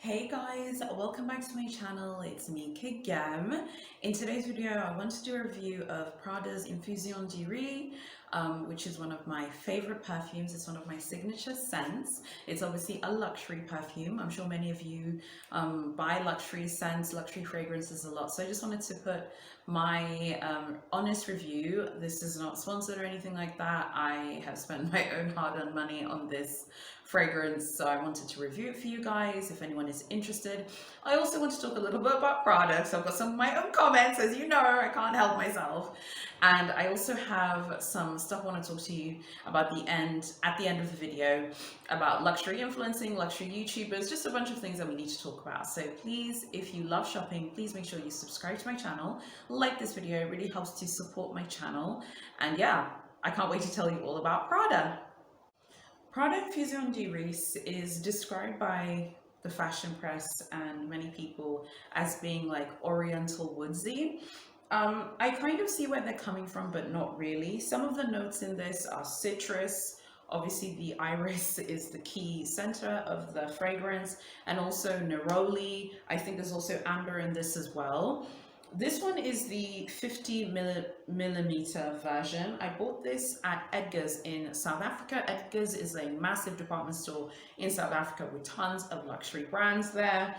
Hey guys, welcome back to my channel. It's me, Kigam. In today's video, I want to do a review of Prada's Infusion D'Iris, which is one of my favorite perfumes. It's one of my signature scents. It's obviously a luxury perfume. I'm sure many of you buy luxury scents, luxury fragrances a lot. So I just wanted to put my honest review. This is not sponsored or anything like that. I have spent my own hard-earned money on this fragrance, so I wanted to review it for you guys if anyone is interested. I also want to talk a little bit about Prada, so I've got some of my own comments. As you know, I can't help myself. And I also have some stuff I want to talk to you about at the end of the video, about luxury influencing, luxury YouTubers, just a bunch of things that we need to talk about. So please, if you love shopping, please make sure you subscribe to my channel, like this video. It really helps to support my channel. And yeah, I can't wait to tell you all about Prada. Prada Infusion D'Iris is described by the fashion press and many people as being like oriental woodsy. I kind of see where they're coming from, but not really. Some of the notes in this are citrus. Obviously, the iris is the key center of the fragrance, and also neroli. I think there's also amber in this as well. This one is the 50 millimeter version. I bought this at Edgar's in South Africa. Edgar's is a massive department store in South Africa with tons of luxury brands there.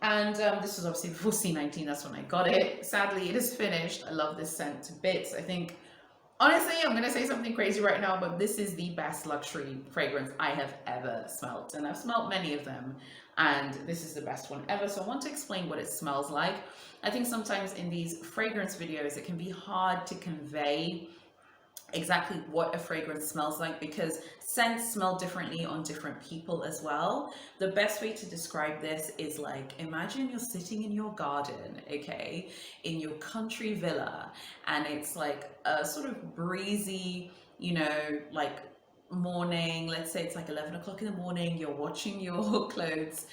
And this was obviously before C19, that's when I got it. Sadly, it is finished. I love this scent to bits. I think, honestly, I'm going to say something crazy right now, but this is the best luxury fragrance I have ever smelled. And I've smelled many of them, and this is the best one ever. So I want to explain what it smells like. I think sometimes in these fragrance videos, it can be hard to convey exactly what a fragrance smells like because scents smell differently on different people as well. The best way to describe this is like, imagine you're sitting in your garden, okay, in your country villa, and it's like a sort of breezy, you know, like morning. Let's say it's like 11 o'clock in the morning. You're watching your clothes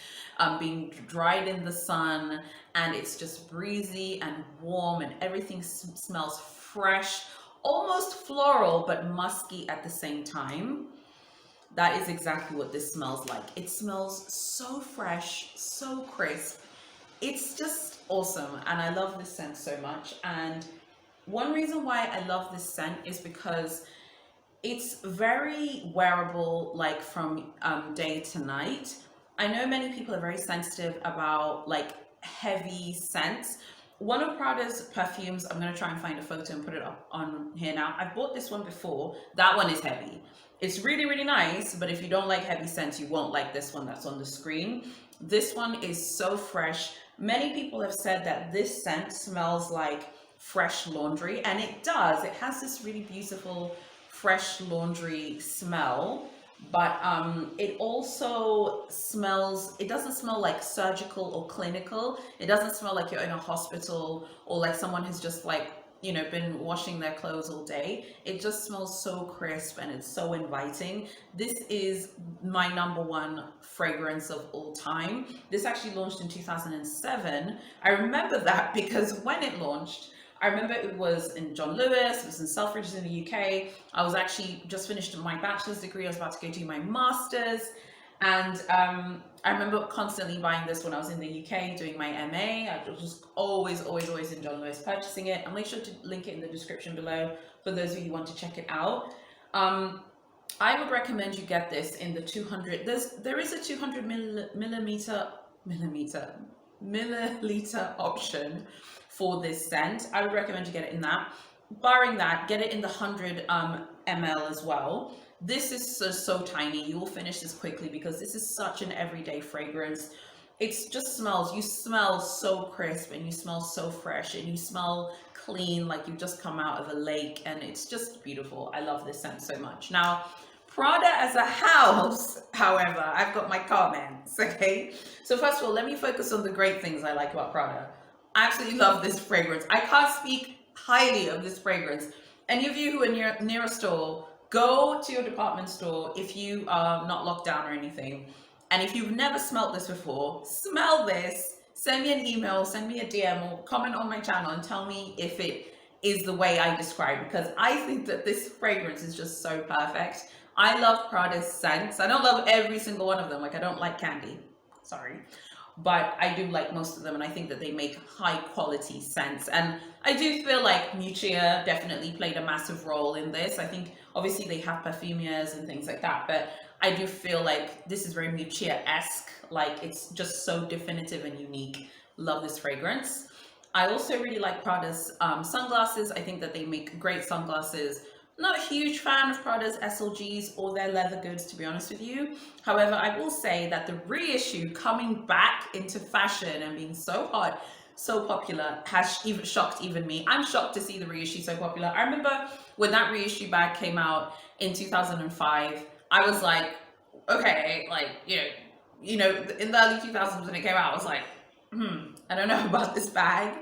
being dried in the sun, and it's just breezy and warm, and everything smells fresh, almost floral but musky at the same time. That is exactly what this smells like. It smells so fresh, so crisp. It's just awesome, and I love this scent so much. And one reason why I love this scent is because it's very wearable, like from day to night. I know many people are very sensitive about like heavy scents. One of Prada's perfumes, I'm going to try and find a photo and put it up on here now. I've bought this one before. That one is heavy. It's really, really nice, but if you don't like heavy scents, you won't like this one that's on the screen. This one is so fresh. Many people have said that this scent smells like fresh laundry, and it does. It has this really beautiful fresh laundry smell, but it also smells, it doesn't smell like surgical or clinical. It doesn't smell like you're in a hospital or like someone who's just like, you know, been washing their clothes all day. It just smells so crisp and it's so inviting. This is my #1 fragrance of all time. This actually launched in 2007. I remember that because when it launched, I remember it was in John Lewis, it was in Selfridges in the UK. I was actually just finished my bachelor's degree. I was about to go do my master's. And I remember constantly buying this when I was in the UK doing my MA. I was just always in John Lewis purchasing it. I'll make sure to link it in the description below for those of you who want to check it out. I would recommend you get this in the 200. There is a 200 milliliter option for this scent. I would recommend you get it in that. Barring that, get it in the 100 ml as well. This is so tiny. You will finish this quickly because this is such an everyday fragrance. It just smells, you smell so crisp and you smell so fresh and you smell clean, like you've just come out of a lake, and it's just beautiful. I love this scent so much. Now, Prada as a house, however, I've got my comments, okay? So first of all, let me focus on the great things I like about Prada. I absolutely love this fragrance. I can't speak highly of this fragrance. Any of you who are near a store, go to your department store if you are not locked down or anything. And if you've never smelled this before, smell this. Send me an email, send me a DM, or comment on my channel and tell me if it is the way I describe, because I think that this fragrance is just so perfect. I love Prada's scents. I don't love every single one of them. Like, I don't like candy. Sorry. but I do like most of them, and I think that they make high quality scents. And I do feel like Muccia definitely played a massive role in this. I think obviously they have perfumiers and things like that, but I do feel like this is very Muccia-esque. Like, it's just so definitive and unique. Love this fragrance. I also really like Prada's sunglasses. I think that they make great sunglasses. Not a huge fan of Prada's SLGs or their leather goods, to be honest with you. However, I will say that the reissue coming back into fashion and being so hot, so popular, has even shocked even me. I'm shocked to see the reissue so popular. I remember when that reissue bag came out in 2005, I was like, okay, like, in the early 2000s when it came out, I was like, I don't know about this bag.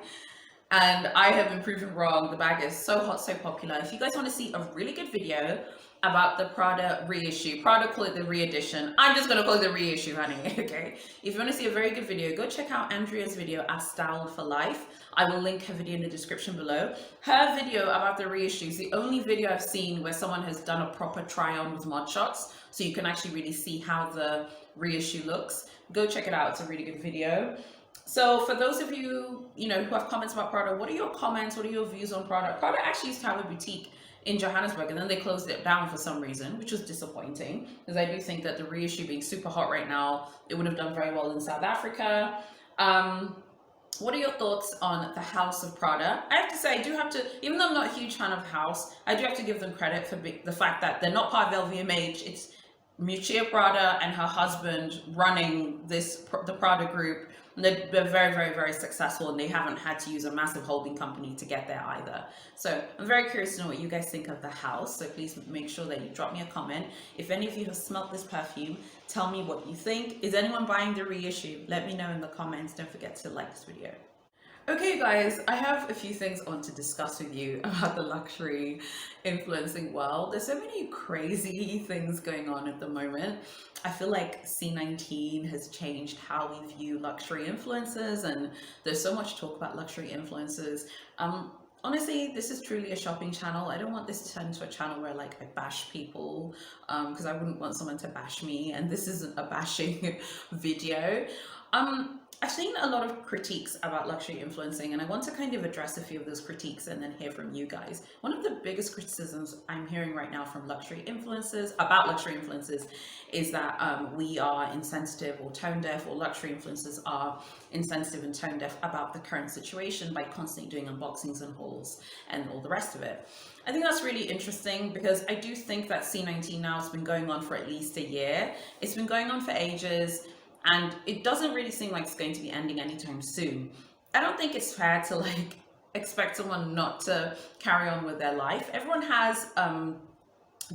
And I have been proven wrong. The bag is so hot, so popular. If you guys want to see a really good video about the Prada reissue, Prada call it the Re-Edition. I'm just going to call it the reissue, honey, okay? If you want to see a very good video, go check out Andrea's video at Style for Life. I will link her video in the description below. Her video about the reissue is the only video I've seen where someone has done a proper try-on with mod shots, so you can actually really see how the reissue looks. Go check it out. It's a really good video. So for those of you, who have comments about Prada, what are your comments? What are your views on Prada? Prada actually used to have a boutique in Johannesburg, and then they closed it down for some reason, which was disappointing, because I do think that the reissue being super hot right now, it would have done very well in South Africa. What are your thoughts on the House of Prada? I have to say, I do have to, even though I'm not a huge fan of the house, I do have to give them credit for the fact that they're not part of LVMH. It's Muccia Prada and her husband running the Prada group. They're very, very, very successful, and they haven't had to use a massive holding company to get there either. So I'm very curious to know what you guys think of the house. So please make sure that you drop me a comment. If any of you have smelt this perfume, tell me what you think. Is anyone buying the reissue? Let me know in the comments. Don't forget to like this video. Okay guys, I have a few things I want to discuss with you about the luxury influencing world. There's so many crazy things going on at the moment. I feel like C19 has changed how we view luxury influencers, and there's so much talk about luxury influencers. Honestly, this is truly a shopping channel. I don't want this to turn into a channel where like I bash people, because I wouldn't want someone to bash me, and this isn't a bashing video. I've seen a lot of critiques about luxury influencing, and I want to kind of address a few of those critiques and then hear from you guys. One of the biggest criticisms I'm hearing right now from luxury influencers about luxury influencers is that we are insensitive or tone deaf, or luxury influencers are insensitive and tone deaf about the current situation by constantly doing unboxings and hauls and all the rest of it. I think that's really interesting, because I do think that C19 now has been going on for at least a year. It's been going on for ages, and it doesn't really seem like it's going to be ending anytime soon. I don't think it's fair to like expect someone not to carry on with their life. Everyone has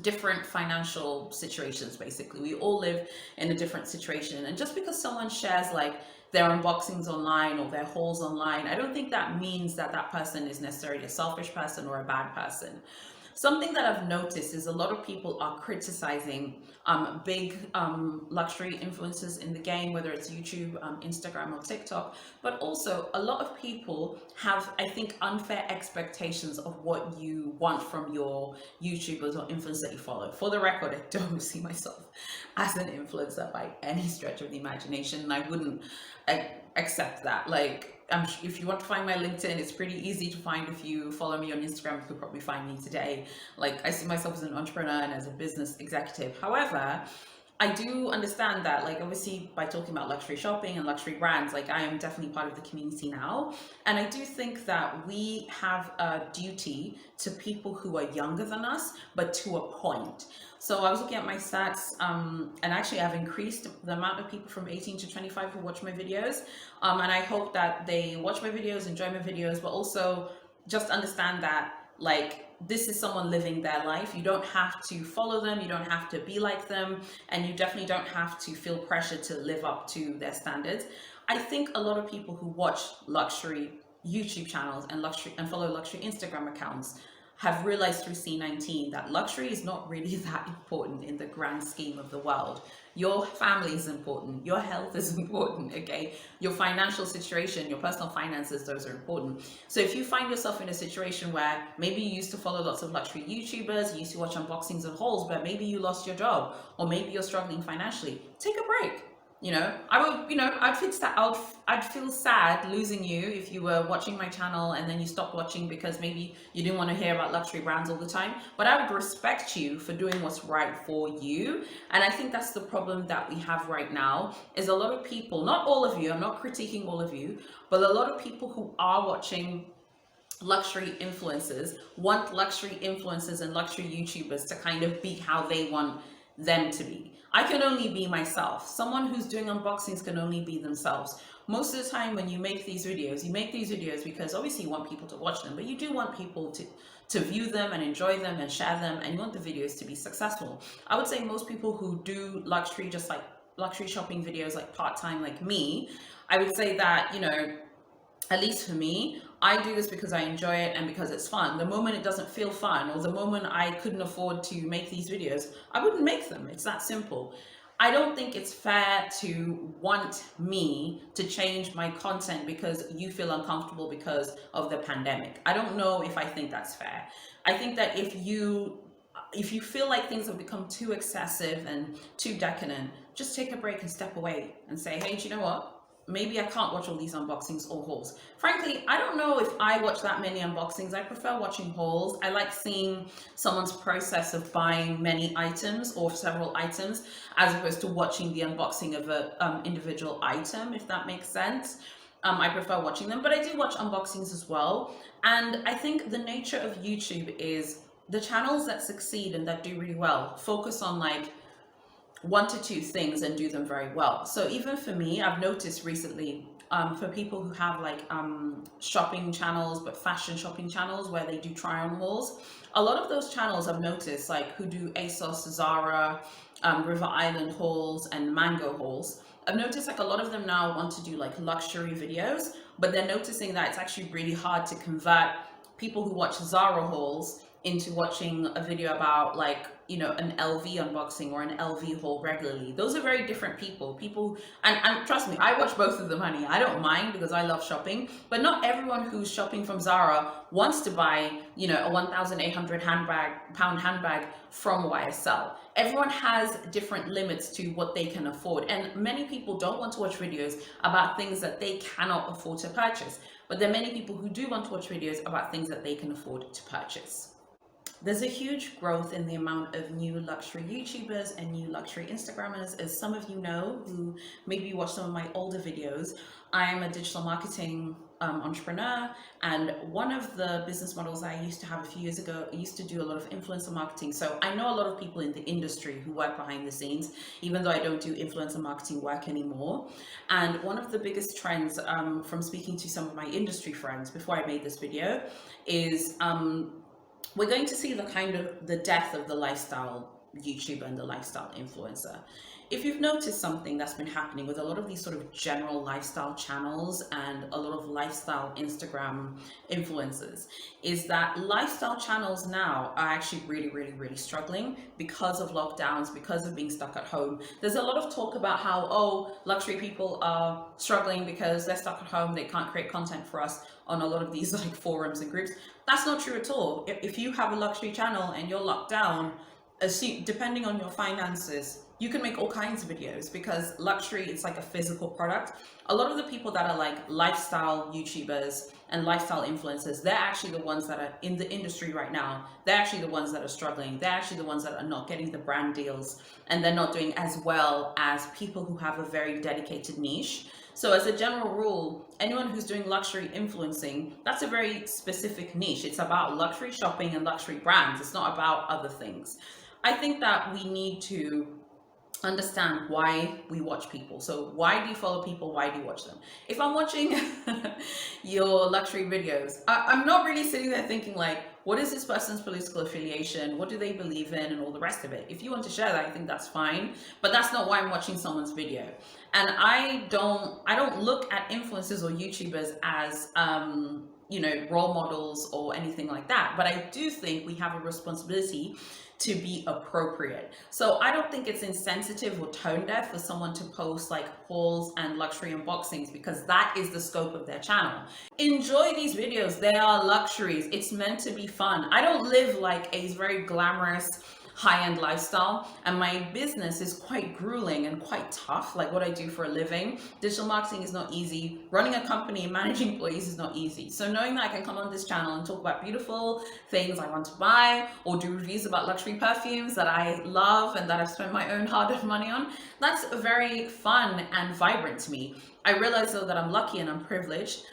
different financial situations, basically. We all live in a different situation, and just because someone shares like their unboxings online or their hauls online, I don't think that means that that person is necessarily a selfish person or a bad person. Something that I've noticed is a lot of people are criticizing big luxury influencers in the game, whether it's YouTube, Instagram, or TikTok, but also a lot of people have, I think, unfair expectations of what you want from your YouTubers or influencers that you follow. For the record, I don't see myself as an influencer by any stretch of the imagination, and I wouldn't accept that. Like, if you want to find my LinkedIn, it's pretty easy to find. If you follow me on Instagram, you could probably find me today. Like, I see myself as an entrepreneur and as a business executive. However, I do understand that, like, obviously by talking about luxury shopping and luxury brands, like, I am definitely part of the community now. And I do think that we have a duty to people who are younger than us, but to a point. So I was looking at my stats, and actually I've increased the amount of people from 18 to 25 who watch my videos. And I hope that they watch my videos, enjoy my videos, but also just understand that, like, this is someone living their life. You don't have to follow them, you don't have to be like them, and you definitely don't have to feel pressure to live up to their standards. I think a lot of people who watch luxury YouTube channels and follow luxury Instagram accounts have realized through C19 that luxury is not really that important in the grand scheme of the world. Your family is important, your health is important, okay? Your financial situation, your personal finances, those are important. So if you find yourself in a situation where maybe you used to follow lots of luxury YouTubers, you used to watch unboxings and hauls, but maybe you lost your job, or maybe you're struggling financially, take a break. You know, I'd feel sad losing you if you were watching my channel and then you stopped watching because maybe you didn't want to hear about luxury brands all the time. But I would respect you for doing what's right for you. And I think that's the problem that we have right now, is a lot of people, not all of you, I'm not critiquing all of you, but a lot of people who are watching luxury influencers want luxury influencers and luxury YouTubers to kind of be how they want them to be. I can only be myself. Someone who's doing unboxings can only be themselves. Most of the time when you make these videos, you make these videos because obviously you want people to watch them, but you do want people to view them and enjoy them and share them, and you want the videos to be successful. I would say most people who do luxury, just like luxury shopping videos, like part-time like me, I would say that, you know, at least for me, I do this because I enjoy it and because it's fun. The moment it doesn't feel fun, or the moment I couldn't afford to make these videos, I wouldn't make them. It's that simple. I don't think it's fair to want me to change my content because you feel uncomfortable because of the pandemic. I don't know if I think that's fair. I think that if you feel like things have become too excessive and too decadent, just take a break and step away and say, hey, do you know what? Maybe I can't watch all these unboxings or hauls. Frankly, I don't know if I watch that many unboxings. I prefer watching hauls. I like seeing someone's process of buying many items or several items, as opposed to watching the unboxing of an individual item, if that makes sense. I prefer watching them, but I do watch unboxings as well. And I think the nature of YouTube is the channels that succeed and that do really well focus on like 1 to 2 things and do them very well. So even for me, I've noticed recently, for people who have like shopping channels, but fashion shopping channels where they do try on hauls, a lot of those channels I've noticed, like who do ASOS, Zara, River Island hauls and Mango hauls, I've noticed like a lot of them now want to do like luxury videos, but they're noticing that it's actually really hard to convert people who watch Zara hauls into watching a video about like, you know, an LV unboxing or an LV haul regularly. Those are very different people. And trust me, I watch both of them, honey. I don't mind because I love shopping, but not everyone who's shopping from Zara wants to buy, you know, a 1,800 pound handbag from YSL. Everyone has different limits to what they can afford. And many people don't want to watch videos about things that they cannot afford to purchase. But there are many people who do want to watch videos about things that they can afford to purchase. There's a huge growth in the amount of new luxury YouTubers and new luxury Instagrammers. As some of you know, who maybe watch some of my older videos, I am a digital marketing entrepreneur, and one of the business models I used to have a few years ago, I used to do a lot of influencer marketing. So I know a lot of people in the industry who work behind the scenes, even though I don't do influencer marketing work anymore. And one of the biggest trends from speaking to some of my industry friends before I made this video is we're going to see the death of the lifestyle YouTuber and the lifestyle influencer. If you've noticed something that's been happening with a lot of these sort of general lifestyle channels and a lot of lifestyle Instagram influencers, is that lifestyle channels now are actually really struggling because of lockdowns, because of being stuck at home. There's a lot of talk about how, oh, luxury people are struggling because they're stuck at home, they can't create content for us on a lot of these like forums and groups. That's not true at all. If you have a luxury channel and you're locked down, depending on your finances, you can make all kinds of videos, because luxury, it's like a physical product. A lot of the people that are like lifestyle YouTubers and lifestyle influencers, they're actually the ones that are in the industry right now. They're actually the ones that are struggling. They're actually the ones that are not getting the brand deals, and they're not doing as well as people who have a very dedicated niche. So as a general rule, anyone who's doing luxury influencing, that's a very specific niche. It's about luxury shopping and luxury brands. It's not about other things. I think that we need to understand why we watch people. So why do you follow people? Why do you watch them? If I'm watching your luxury videos, I'm not really sitting there thinking like, what is this person's political affiliation? What do they believe in? And all the rest of it. If you want to share that, I think that's fine, but that's not why I'm watching someone's video. And I don't look at influencers or YouTubers as you know, role models or anything like that. But I do think we have a responsibility to be appropriate. So I don't think it's insensitive or tone deaf for someone to post like hauls and luxury unboxings, because that is the scope of their channel. Enjoy these videos. They are luxuries. It's meant to be fun. I don't live like a very glamorous high-end lifestyle, and my business is quite grueling and quite tough. Like what I do for a living, digital marketing is not easy. Running a company, managing employees is not easy. So knowing that I can come on this channel and talk about beautiful things I want to buy, or do reviews about luxury perfumes that I love and that I've spent my own hard-earned money on, that's very fun and vibrant to me. I realize though that I'm lucky and I'm privileged.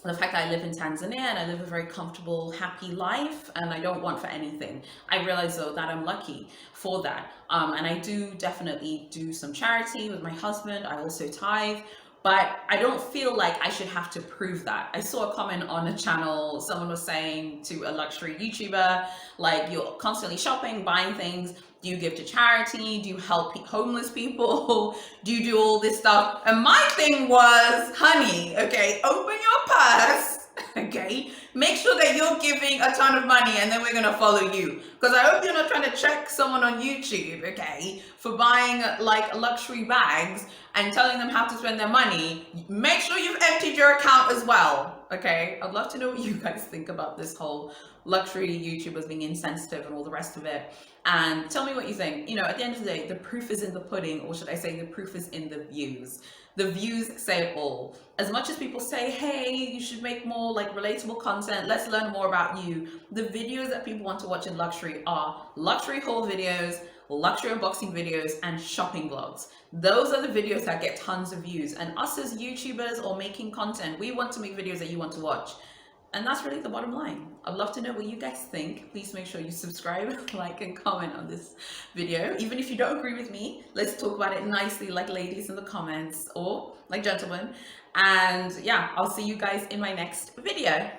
The fact that I live in Tanzania and I live a very comfortable, happy life, and I don't want for anything. I realize though that I'm lucky for that. And I do definitely do some charity with my husband. I also tithe, but I don't feel like I should have to prove that. I saw a comment on a channel, someone was saying to a luxury YouTuber, like, you're constantly shopping, buying things. Do you give to charity? Do you help homeless people? Do you do all this stuff? And my thing was, honey, okay, open your purse, okay? Make sure that you're giving a ton of money, and then we're gonna follow you. Because I hope you're not trying to check someone on YouTube, okay, for buying like luxury bags and telling them how to spend their money. Make sure you've emptied your account as well, okay? I'd love to know what you guys think about this whole luxury YouTubers being insensitive and all the rest of it. And tell me what you think. You know, at the end of the day, the proof is in the pudding, or should I say the proof is in the views. The views say it all. As much as people say, hey, you should make more like relatable content, let's learn more about you, the videos that people want to watch in luxury are luxury haul videos, luxury unboxing videos, and shopping vlogs. Those are the videos that get tons of views. And us as YouTubers or making content, we want to make videos that you want to watch. And that's really the bottom line. I'd love to know what you guys think. Please make sure you subscribe, like, and comment on this video. Even if you don't agree with me, let's talk about it nicely, like ladies in the comments, or like gentlemen. And yeah, I'll see you guys in my next video.